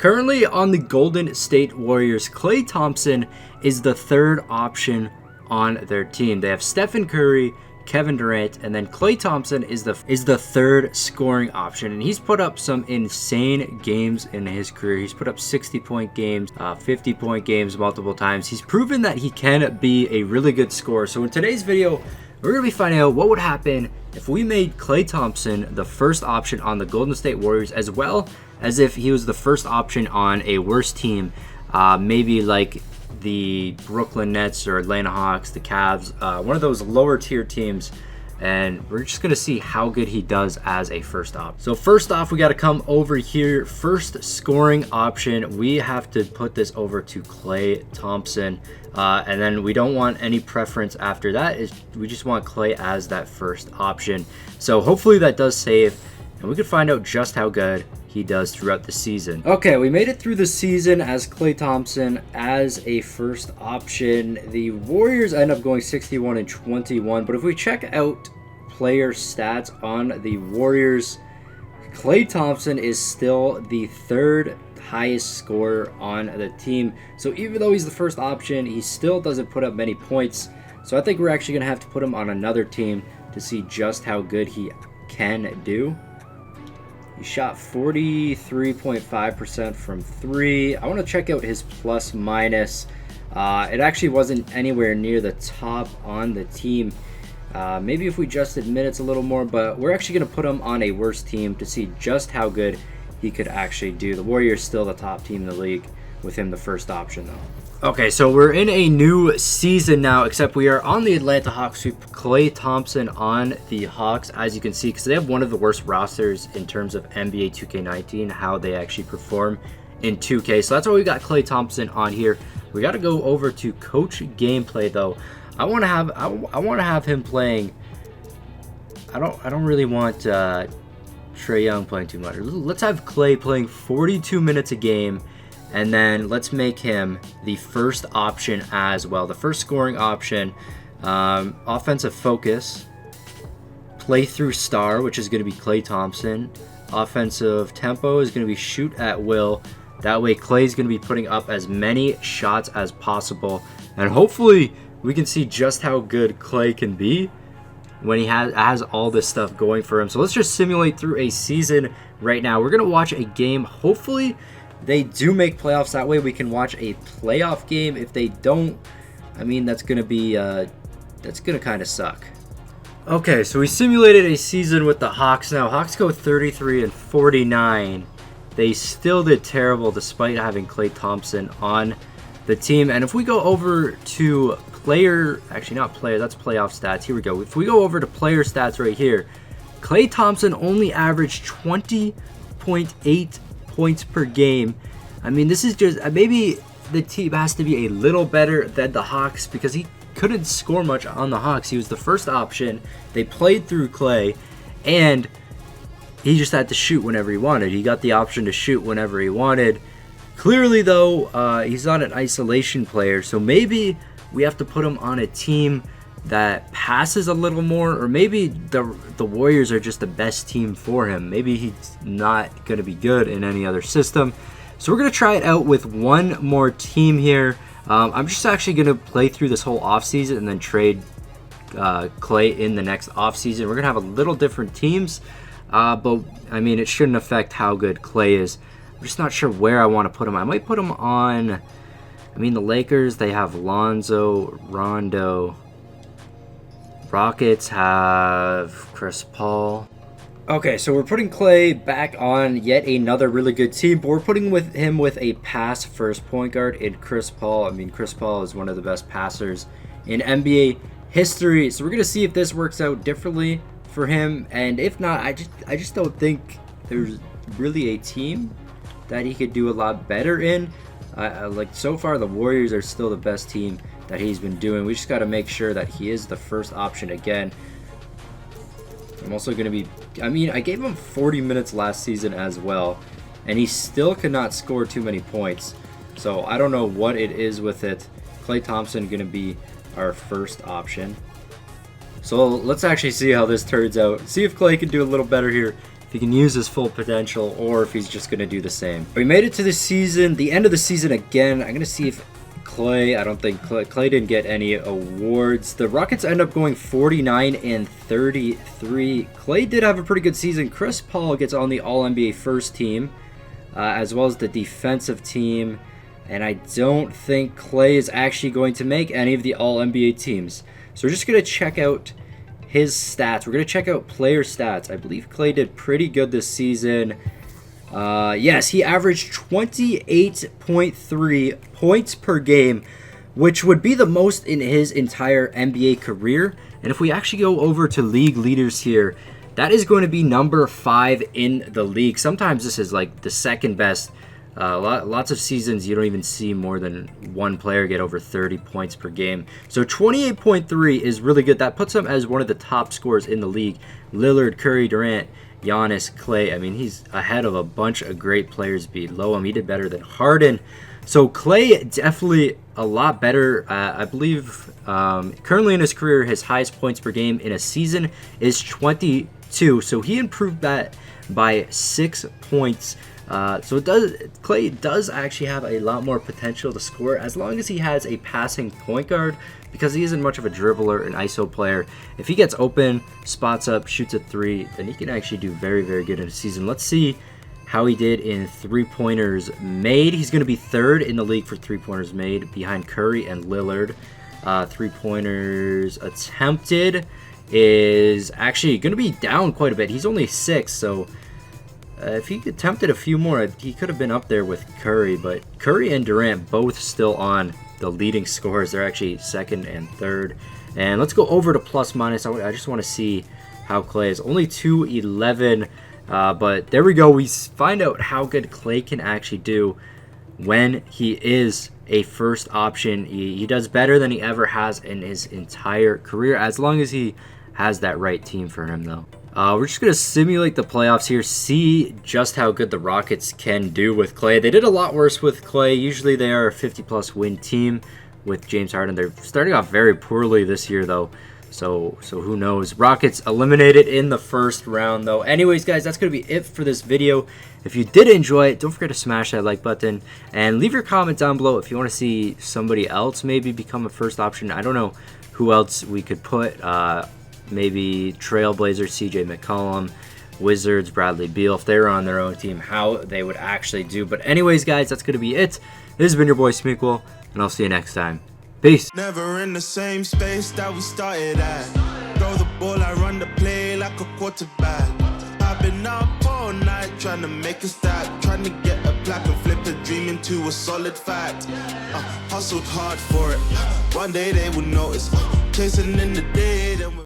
Currently on the Golden State Warriors, Klay Thompson is the third option on their team. They have Stephen Curry, Kevin Durant, and then Klay Thompson is the third scoring option, and he's put up some insane games in his career. He's put up 60-point games, 50-point games multiple times. He's proven that he can be a really good scorer. So in today's video, we're going to be finding out what would happen if we made Klay Thompson the first option on the Golden State Warriors, as well as if he was the first option on a worse team, maybe like the Brooklyn Nets or Atlanta Hawks, the Cavs, one of those lower tier teams. And we're just going to see how good he does as a first option. So first off, we got to come over here. First scoring option, we have to put this over to Klay Thompson. And then we don't want any preference after that. We just want Klay as that first option. So hopefully that does save, and we can find out just how good he does throughout the season. Okay, we made it through the season as Klay Thompson as a first option. The Warriors end up going 61-21, but if we check out player stats on the Warriors, Klay Thompson is still the third highest scorer on the team. So even though he's the first option, he still doesn't put up many points. So I think we're actually going to have to put him on another team to see just how good he can do. He shot 43.5% from 3. I want to check out his plus minus. It actually wasn't anywhere near the top on the team. Maybe if we adjusted minutes a little more, but we're actually going to put him on a worse team to see just how good he could actually do. The Warriors still the top team in the league, with him the first option though. Okay, so we're in a new season now, except we are on the Atlanta Hawks. We put Klay Thompson on the Hawks, as you can see, because they have one of the worst rosters in terms of NBA 2K19, how they actually perform in 2K. So that's why we got Klay Thompson on here. We got to go over to coach gameplay though. I want to have him playing. I don't really want Trae Young playing too much. Let's have Klay playing 42 minutes a game. And then let's make him the first option as well. The first scoring option, offensive focus, play through star, which is going to be Klay Thompson. Offensive tempo is going to be shoot at will. That way Klay is going to be putting up as many shots as possible. And hopefully we can see just how good Klay can be when he has all this stuff going for him. So let's just simulate through a season right now. We're going to watch a game. Hopefully they do make playoffs. That way we can watch a playoff game. If they don't, I mean, that's going to be, that's going to kind of suck. Okay, so we simulated a season with the Hawks now. Hawks go 33-49. They still did terrible despite having Klay Thompson on the team. And if we go over to actually not player, that's playoff stats. Here we go. If we go over to player stats right here, Klay Thompson only averaged 20.8 points per game. I mean, this is just, maybe the team has to be a little better than the Hawks, because he couldn't score much on the Hawks. He was the first option. They played through Klay, and he just had to shoot whenever he wanted. He got the option to shoot whenever he wanted. Clearly, though, he's not an isolation player, so maybe we have to put him on a team that passes a little more, or maybe the Warriors are just the best team for him. Maybe he's not going to be good in any other system. So we're going to try it out with one more team here. I'm just actually going to play through this whole offseason and then trade Klay in the next offseason. We're going to have a little different teams, but I mean, it shouldn't affect how good Klay is. I'm just not sure where I want to put him. I might put him on, I mean, the Lakers, they have Lonzo, Rondo. Rockets have Chris Paul. Okay, so we're putting Klay back on yet another really good team, but we're putting him with a pass-first point guard in Chris Paul. I mean, Chris Paul is one of the best passers in NBA history, so we're going to see if this works out differently for him, and if not, I just don't think there's really a team that he could do a lot better in. Like, so far, the Warriors are still the best team that he's been doing. We just got to make sure that he is the first option again. I'm also going to be, I mean, I gave him 40 minutes last season as well, and he still could not score too many points. So I don't know what it is with it. Klay Thompson going to be our first option. So let's actually see how this turns out. See if Klay can do a little better here. if he can use his full potential, or if he's just going to do the same. We made it to the season, the end of the season again. I'm going to see if Klay, I don't think Klay didn't get any awards. The Rockets end up going 49-33. Klay did have a pretty good season. Chris Paul gets on the All-NBA first team, as well as the defensive team. And I don't think Klay is actually going to make any of the All-NBA teams. So we're just going to check out his stats. We're going to check out player stats. I believe Klay did pretty good this season. Yes, he averaged 28.3 points per game, which would be the most in his entire NBA career. And if we actually go over to league leaders here, that is going to be number 5 in the league. Sometimes this is like the second best. Lots of seasons you don't even see more than one player get over 30 points per game. So 28.3 is really good. That puts him as one of the top scorers in the league. Lillard, Curry, Durant, Giannis, Klay. I mean, he's ahead of a bunch of great players below him. He did better than Harden. So Klay definitely a lot better. I believe currently in his career, his highest points per game in a season is 22. So he improved that by 6 points. So Klay does actually have a lot more potential to score as long as he has a passing point guard, because he isn't much of a dribbler, an ISO player. If he gets open, spots up, shoots a 3, then he can actually do very, very good in a season. Let's see how he did in 3-pointers made. He's going to be 3rd in the league for 3-pointers made, behind Curry and Lillard. 3-pointers attempted is actually going to be down quite a bit. He's only 6th, so if he attempted a few more, he could have been up there with Curry. But Curry and Durant both still on the leading scorers. They're actually 2nd and 3rd. And let's go over to plus minus. I just want to see how Klay is. Only 211. But there we go. We find out how good Klay can actually do when he is a first option. He does better than he ever has in his entire career, as long as he has that right team for him, though. We're just going to simulate the playoffs here, see just how good the Rockets can do with Klay. They did a lot worse with Klay. Usually they are a 50-plus win team with James Harden. They're starting off very poorly this year, though. So who knows? Rockets eliminated in the first round, though. Anyways, guys, that's going to be it for this video. If you did enjoy it, don't forget to smash that like button. And leave your comment down below if you want to see somebody else maybe become a first option. I don't know who else we could put. Maybe Trailblazers, CJ McCollum, Wizards, Bradley Beal, if they were on their own team, how they would actually do. But anyways, guys, that's going to be it. This has been your boy Smequle, and I'll see you next time. Peace. Never in the same space that we started at. Throw the ball, I run the play like a quarterback. I've been up all night trying to make a stack, trying to get a plaque and flip a dream into a solid fact. Hustled hard for it. One day they will notice. Chasing in the day.